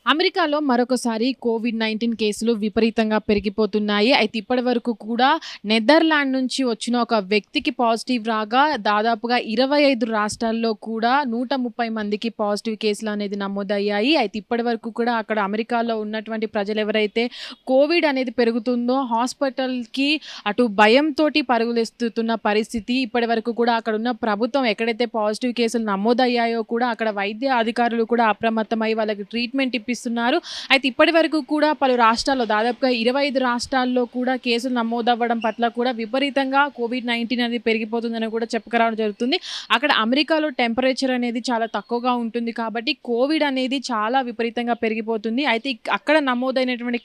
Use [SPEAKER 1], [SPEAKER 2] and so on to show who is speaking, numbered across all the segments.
[SPEAKER 1] అమెరికాలో మరొకసారి కోవిడ్-19 కేసులు విపరీతంగా పెరిగిపోతున్నాయి. అయితే ఇప్పటివరకు కూడా నెదర్లాండ్ నుంచి వచ్చిన ఒక వ్యక్తికి పాజిటివ్ రాగా దాదాపుగా 25 రాష్ట్రాల్లో కూడా 130 మందికి పాజిటివ్ కేసులనేది నమోదయ్యాయి. అయితే ఇప్పటివరకు కూడా అక్కడ అమెరికాలో ఉన్నటువంటి ప్రజలెవరైతే కోవిడ్ అనేది పెరుగుతుందో హాస్పిటల్‌కి అటు భయంతోటి పరుగులెత్తుతున్న పరిస్థితి. ఇప్పటివరకు కూడా అక్కడున్న ప్రభుత్వం ఎక్కడైతే పాజిటివ్ కేసులు నమోదయ్యాయో కూడా అక్కడ వైద్య అధికారులు కూడా అప్రమత్తమై వాళ్ళకి ట్రీట్మెంట్ ఇప్పిస్తున్నారు. అయితే ఇప్పటివరకు కూడా పలు రాష్ట్రాల్లో దాదాపుగా 25 రాష్ట్రాల్లో కూడా కేసులు నమోదవ్వడం పట్ల కూడా విపరీతంగా కోవిడ్-19 అనేది పెరిగిపోతుందని కూడా చెప్పుకురావడం జరుగుతుంది. అక్కడ అమెరికాలో టెంపరేచర్ అనేది చాలా తక్కువగా ఉంటుంది కాబట్టి కోవిడ్ అనేది చాలా విపరీతంగా పెరిగిపోతుంది. అయితే అక్కడ నమోదైనటువంటి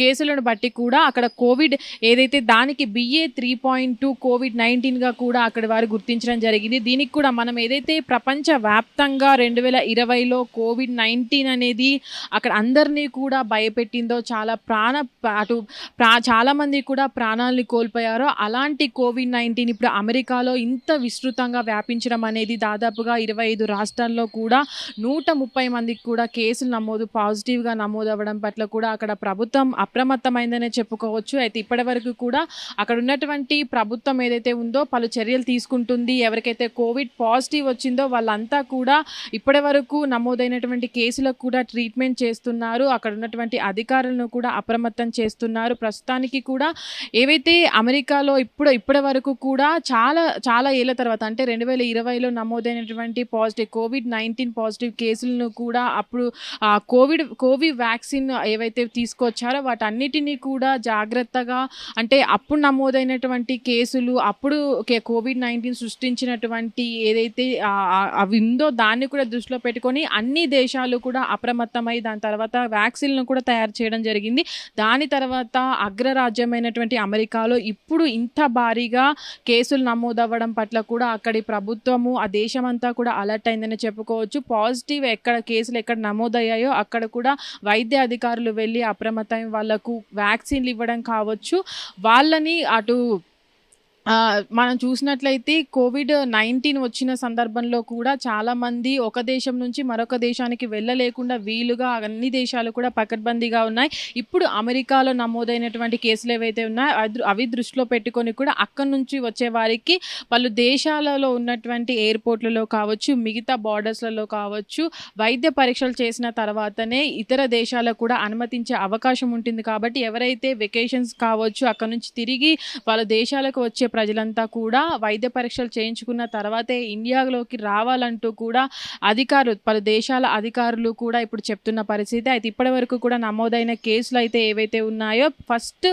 [SPEAKER 1] కేసులను బట్టి కూడా అక్కడ కోవిడ్ ఏదైతే దానికి BA.3.2 కోవిడ్-19గా కూడా అక్కడ వారు గుర్తించడం జరిగింది. దీనికి కూడా మనం ఏదైతే ప్రపంచవ్యాప్తంగా 2020లో కోవిడ్-19 అనేది అక్కడ అందరినీ కూడా భయపెట్టిందో చాలా మంది కూడా ప్రాణాలని కోల్పోయారో అలాంటి కోవిడ్-19 ఇప్పుడు అమెరికాలో ఇంత విస్తృతంగా వ్యాపించడం అనేది దాదాపుగా 25 రాష్ట్రాల్లో కూడా 130 మందికి కూడా కేసులు పాజిటివ్‌గా నమోదవ్వడం పట్ల కూడా అక్కడ ప్రభుత్వం అప్రమత్తమైందనే చెప్పుకోవచ్చు. అయితే ఇప్పటివరకు కూడా అక్కడ ఉన్నటువంటి ప్రభుత్వం ఏదైతే ఉందో పలు చర్యలు తీసుకుంటుంది. ఎవరికైతే కోవిడ్ పాజిటివ్ వచ్చిందో వాళ్ళంతా కూడా ఇప్పటివరకు నమోదైనటువంటి కేసులకు కూడా ట్రీట్మెంట్ చేస్తున్నారు. అక్కడ ఉన్నటువంటి అధికారులను కూడా అప్రమత్తం చేస్తున్నారు. ప్రస్తుతానికి కూడా ఏవైతే అమెరికాలో ఇప్పటివరకు కూడా చాలా ఏళ్ల తర్వాత అంటే 2020లో నమోదైనటువంటి కోవిడ్-19 పాజిటివ్ కేసులను కూడా అప్పుడు కోవిడ్ వ్యాక్సిన్ ఏవైతే తీసుకొచ్చారో వాటన్నిటిని కూడా జాగ్రత్తగా అంటే అప్పుడు నమోదైనటువంటి కేసులు అప్పుడు కోవిడ్-19 సృష్టించినటువంటి ఏదైతే అవి ఉందో దాన్ని కూడా దృష్టిలో పెట్టుకొని అన్ని దేశాలు కూడా అప్రమత్తమై దాని తర్వాత వ్యాక్సిన్‌లను కూడా తయారు చేయడం జరిగింది. దాని తర్వాత అగ్రరాజ్యమైనటువంటి అమెరికాలో ఇప్పుడు ఇంత భారీగా కేసులు నమోదవ్వడం పట్ల కూడా అక్కడి ప్రభుత్వము ఆ దేశమంతా కూడా అలర్ట్ అయిందని చెప్పుకోవచ్చు. పాజిటివ్ కేసులు ఎక్కడ నమోదయ్యాయో అక్కడ కూడా వైద్య అధికారులు వెళ్ళి అప్రమత్తమై వాళ్ళకు వ్యాక్సిన్‌లు ఇవ్వడం కావచ్చు. వాళ్ళని అటు మనం చూసినట్లయితే కోవిడ్-19 వచ్చిన సందర్భంలో కూడా చాలామంది ఒక దేశం నుంచి మరొక దేశానికి వెళ్ళలేకుండా వీలుగా అన్ని దేశాలు కూడా పకడ్బందీగా ఉన్నాయి. ఇప్పుడు అమెరికాలో నమోదైనటువంటి కేసులు ఏవైతే ఉన్నాయో అవి దృష్టిలో పెట్టుకొని కూడా అక్కడి నుంచి వచ్చే వారికి పలు దేశాలలో ఉన్నటువంటి ఎయిర్‌పోర్ట్‌లలో కావచ్చు, మిగతా బార్డర్స్‌లలో కావచ్చు వైద్య పరీక్షలు చేసిన తర్వాతనే ఇతర దేశాలకు కూడా అనుమతించే అవకాశం ఉంటుంది. కాబట్టి ఎవరైతే వెకేషన్స్ కావచ్చు అక్కడి నుంచి తిరిగి వాళ్ళ దేశాలకు వచ్చే ప్రజలంతా కూడా వైద్య పరీక్షలు చేయించుకున్న తర్వాతే ఇండియాలోకి రావాలంటూ కూడా పలు దేశాల అధికారులు కూడా ఇప్పుడు చెప్తున్న పరిస్థితి. అయితే ఇప్పటివరకు కూడా నమోదైన కేసులు అయితే ఏవైతే ఉన్నాయో ఫస్ట్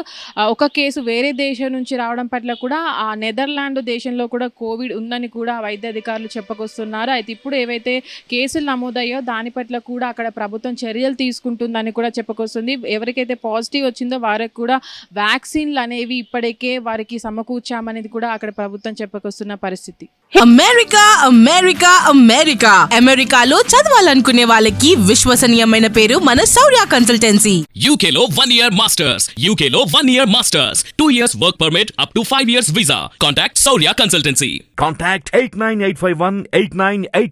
[SPEAKER 1] ఒక కేసు వేరే దేశం నుంచి రావడం పట్ల కూడా ఆ నెదర్లాండ్ దేశంలో కూడా కోవిడ్ ఉందని కూడా వైద్య అధికారులు చెప్పుకొస్తున్నారు. అయితే ఇప్పుడు ఏవైతే కేసులు నమోదయ్యో దాని పట్ల కూడా అక్కడ ప్రభుత్వం చర్యలు తీసుకుంటుందని కూడా చెప్పుకొస్తుంది. ఎవరికైతే పాజిటివ్ వచ్చిందో వారికి కూడా వ్యాక్సిన్‌లు అనేవి ఇప్పటికే వారికి సమకూర్చామనేది కూడా అక్కడ ప్రభుత్వం చెప్పుకొస్తున్న పరిస్థితి.
[SPEAKER 2] అమెరికాలో చదవాలనుకునే వాళ్ళకి విశ్వసనీయమైన పేరు మన శౌర్య consultancy.
[SPEAKER 3] UKలో 1 year masters, 2 years work permit up to 5 years visa. Contact Saurya Consultancy.
[SPEAKER 4] Contact 89851 8984.